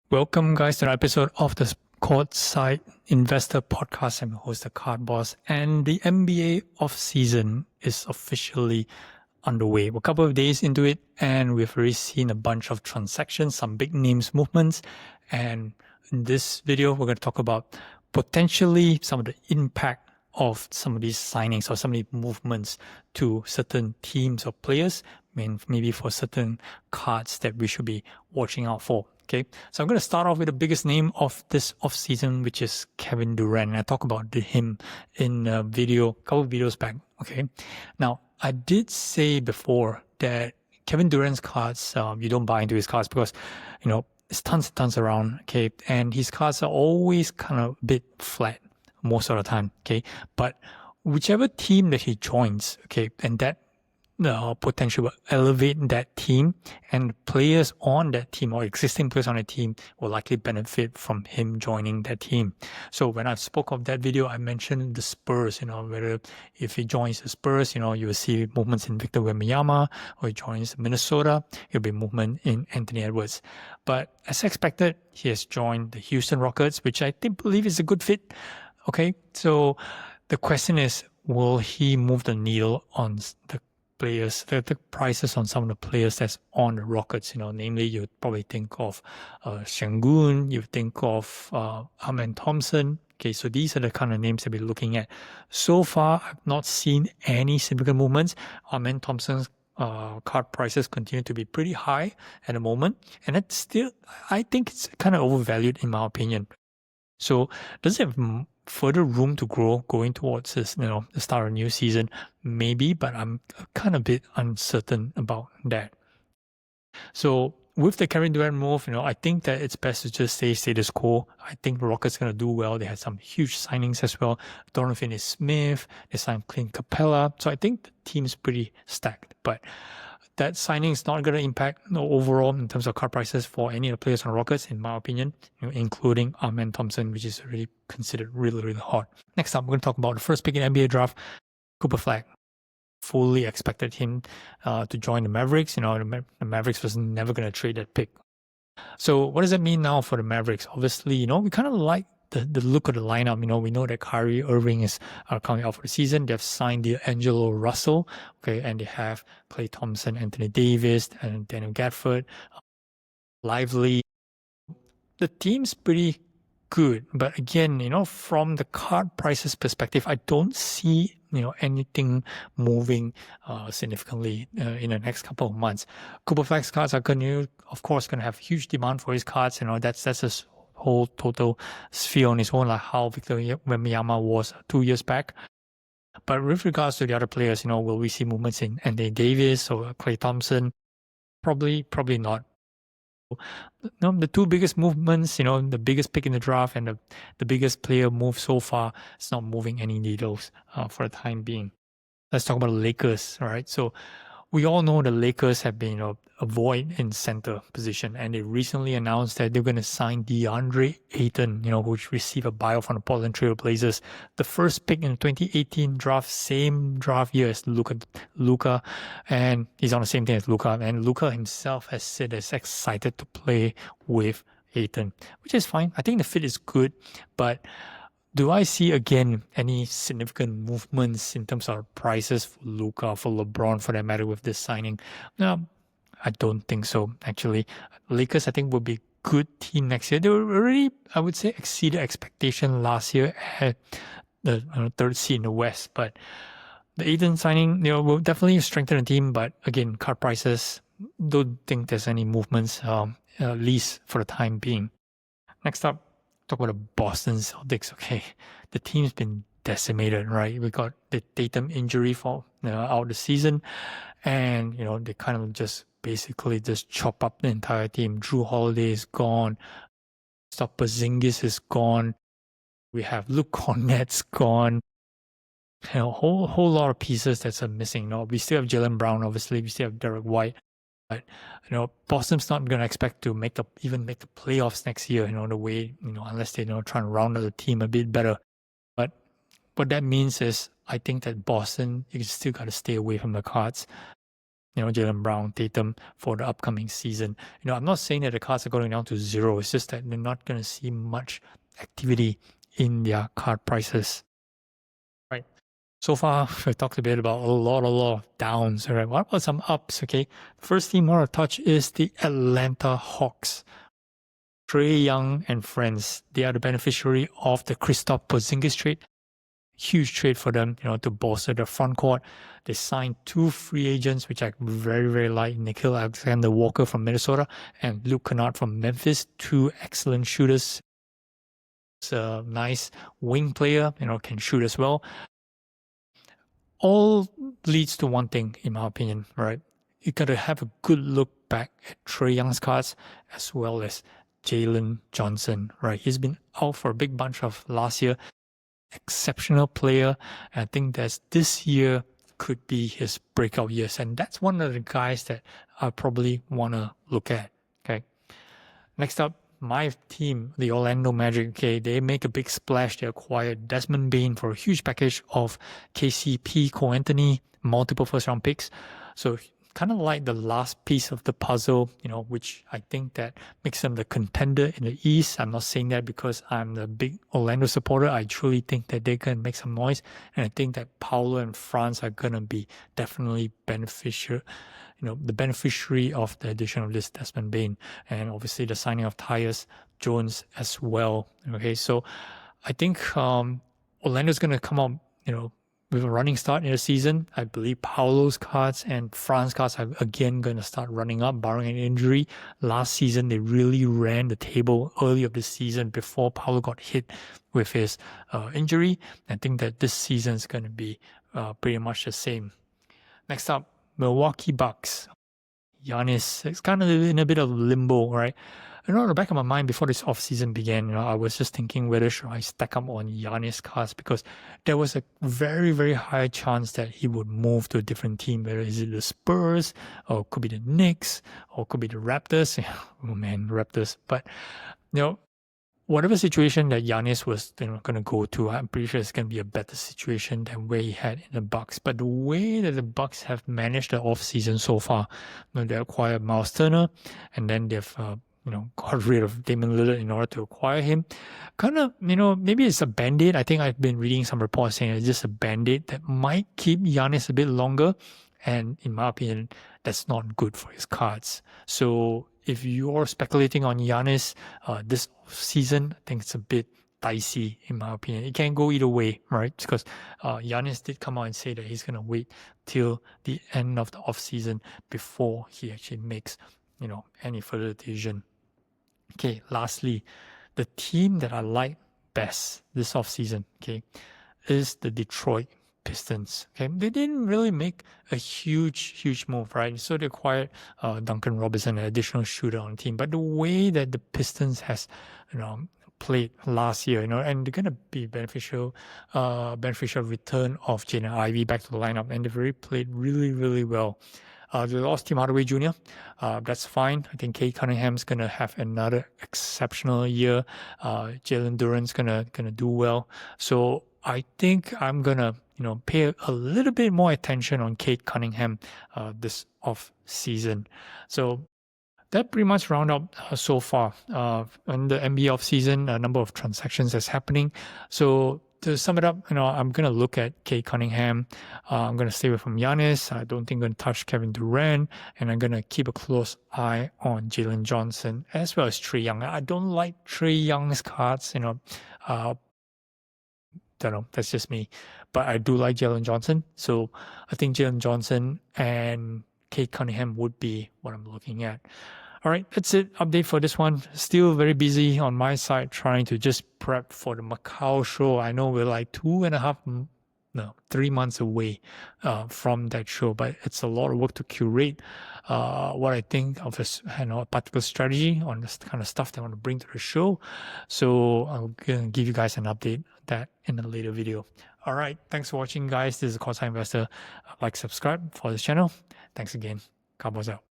Welcome, guys, to an episode of the Courtside Investor podcast. I'm your host, the Card Boss, and the NBA Offseason is officially underway. We're a couple of days into it, and we've already seen a bunch of transactions, some big names movements. And in this video, we're going to talk about potentially some of the impact of some of these signings or some of these movements to certain teams or players, maybe for certain cards that we should be watching out for. Okay, so I'm going to start off with the biggest name of this offseason, which is Kevin Durant. I talked about him in a couple of videos back. Okay, now I did say before that Kevin Durant's cards, you don't buy into his cards because, there's tons and tons around. Okay, and his cards are always kind of a bit flat most of the time. Okay, but whichever team that he joins, okay, and that potential will elevate that team, and players on that team or existing players on the team will likely benefit from him joining that team. So when I spoke of that video, I mentioned the Spurs, whether if he joins the Spurs, you will see movements in Victor Wembanyama, or he joins Minnesota, it'll be movement in Anthony Edwards. But as expected, he has joined the Houston Rockets, which I believe is a good fit. Okay, so the question is, will he move the needle on the players, the prices on some of the players that's on the Rockets? Namely, you would probably think of Şengün, you would think of Amen Thompson. Okay, so these are the kind of names that we're looking at. So far, I've not seen any significant movements. Amen Thompson's card prices continue to be pretty high at the moment, and it's still, I think it's kind of overvalued in my opinion. So does it have further room to grow going towards this, the start of a new season? Maybe, but I'm kind of a bit uncertain about that. So with the Kevin Durant move, I think that it's best to just stay status quo. I think the Rockets going to do well. They had some huge signings as well. Donovan Finney-Smith, they signed Clint Capella. So I think the team's pretty stacked. But that signing is not going to impact overall in terms of card prices for any of the players on Rockets, in my opinion, including Amen Thompson, which is really considered really, really hot. Next up, we're going to talk about the first pick in NBA draft, Cooper Flag. Fully expected him to join the Mavericks. The Mavericks was never going to trade that pick. So what does that mean now for the Mavericks? Obviously, we kind of like the look of the lineup. We know that Kyrie Irving is coming out for the season. They've signed D'Angelo Russell, okay, and they have Klay Thompson, Anthony Davis, and Daniel Gafford, Lively. The team's pretty good, but again, from the card prices perspective, I don't see anything moving significantly in the next couple of months. Cooper Flag's cards are of course, going to have huge demand for his cards. That's a whole total sphere on its own, like how Victor Wembanyama was 2 years back. But with regards to the other players, will we see movements in Anthony Davis or Klay Thompson? Probably not. The two biggest movements, the biggest pick in the draft and the biggest player move so far, it's not moving any needles for the time being. Let's talk about the Lakers, all right? So we all know the Lakers have been a void in center position, and they recently announced that they're going to sign DeAndre Ayton, who received a buyout from the Portland Trail Blazers. The first pick in the 2018 draft, same draft year as Luka, and he's on the same team as Luka. And Luka himself has said he's excited to play with Ayton, which is fine. I think the fit is good, but do I see again any significant movements in terms of prices for Luka, for LeBron, for that matter, with this signing? No, I don't think so. Actually, Lakers, I think, will be a good team next year. They were already, I would say, exceeded expectation last year at the third seed in the West. But the Ayton signing, will definitely strengthen the team. But again, card prices, don't think there's any movements, at least for the time being. Next up, talk about the Boston Celtics. Okay, the team's been decimated, right? We got the Tatum injury for out the season, and they kind of just basically just chop up the entire team. Drew Holiday is gone. Porzingis is gone. We have Luke Cornett's gone. A whole lot of pieces that's missing. We still have Jaylen Brown, obviously. We still have Derek White. But Boston's not going to expect to even make the playoffs next year. The way unless they try and round out the team a bit better. But what that means is, I think that Boston, you still got to stay away from the cards. Jaylen Brown, Tatum for the upcoming season. I'm not saying that the cards are going down to zero. It's just that we're not going to see much activity in their card prices. Right. So far, we've talked a bit about a lot of downs. All right. What about some ups? Okay. First team I want to touch is the Atlanta Hawks. Trae Young and friends, they are the beneficiary of the Kristaps Porzingis trade. Huge trade for them, to bolster the front court. They signed 2 free agents, which I very, very like. Nickeil Alexander-Walker from Minnesota and Luke Kennard from Memphis. 2 excellent shooters. It's a nice wing player, can shoot as well. All leads to one thing, in my opinion, right? You got to have a good look back at Trae Young's cards as well as Jalen Johnson, right? He's been out for a big bunch of last year. Exceptional player. And I think that this year could be his breakout years. And that's one of the guys that I probably want to look at. Okay. Next up, my team, the Orlando Magic. Okay, they make a big splash. They acquired Desmond Bane for a huge package of KCP, Cole Anthony, multiple first-round picks. So kind of like the last piece of the puzzle, which I think that makes them the contender in the East. I'm not saying that because I'm the big Orlando supporter. I truly think that they can make some noise. And I think that Paolo and Franz are going to be definitely beneficial, the beneficiary of the addition of this Desmond Bane. And obviously the signing of Tyus Jones as well. Okay, so I think Orlando's going to come out, with a running start in the season. I believe Paolo's cards and Franz cards are again going to start running up, barring an injury. Last season, they really ran the table early of the season before Paolo got hit with his injury. I think that this season is going to be pretty much the same. Next up, Milwaukee Bucks. Giannis is kind of in a bit of limbo, right? In the back of my mind before this offseason began, I was just thinking whether should I stack up on Giannis cards because there was a very, very high chance that he would move to a different team, whether is it the Spurs or could be the Knicks or could be the Raptors. Oh man, Raptors. But, whatever situation that Giannis was going to go to, I'm pretty sure it's going to be a better situation than where he had in the Bucks. But the way that the Bucks have managed the offseason so far, they acquired Miles Turner and then they've got rid of Damian Lillard in order to acquire him. Kind of, maybe it's a band-aid. I think I've been reading some reports saying it's just a band-aid that might keep Giannis a bit longer. And in my opinion, that's not good for his cards. So if you're speculating on Giannis this season, I think it's a bit dicey in my opinion. It can go either way, right? Because Giannis did come out and say that he's going to wait till the end of the offseason before he actually makes, any further decision. Okay, lastly, the team that I like best this offseason, okay, is the Detroit Pistons. Okay, they didn't really make a huge move, right? So they acquired Duncan Robinson, an additional shooter on the team. But the way that the Pistons has, played last year, and they're gonna be beneficial return of Jaden Ivey back to the lineup, and they've played really well. They lost Tim Hardaway Jr. That's fine. I think Cade Cunningham's gonna have another exceptional year. Jalen Duren's gonna do well. So I think I'm gonna pay a little bit more attention on Cade Cunningham this off season. So that pretty much round up so far. On the NBA offseason, a number of transactions that's happening. So to sum it up, I'm going to look at Cade Cunningham. I'm going to stay away from Giannis. I don't think I'm going to touch Kevin Durant. And I'm going to keep a close eye on Jalen Johnson as well as Trae Young. I don't like Trae Young's cards, don't know, that's just me. But I do like Jalen Johnson. So I think Jalen Johnson and Cade Cunningham would be what I'm looking at. All right, that's it. Update for this one. Still very busy on my side trying to just prep for the Macau show. I know we're like 3 months away from that show, but it's a lot of work to curate what I think of as a particular strategy on this kind of stuff that I want to bring to the show. So I'm gonna give you guys an update that in a later video. All right, thanks for watching, guys. This is Courtside Investor. Like, subscribe for this channel. Thanks again. Cowboys out.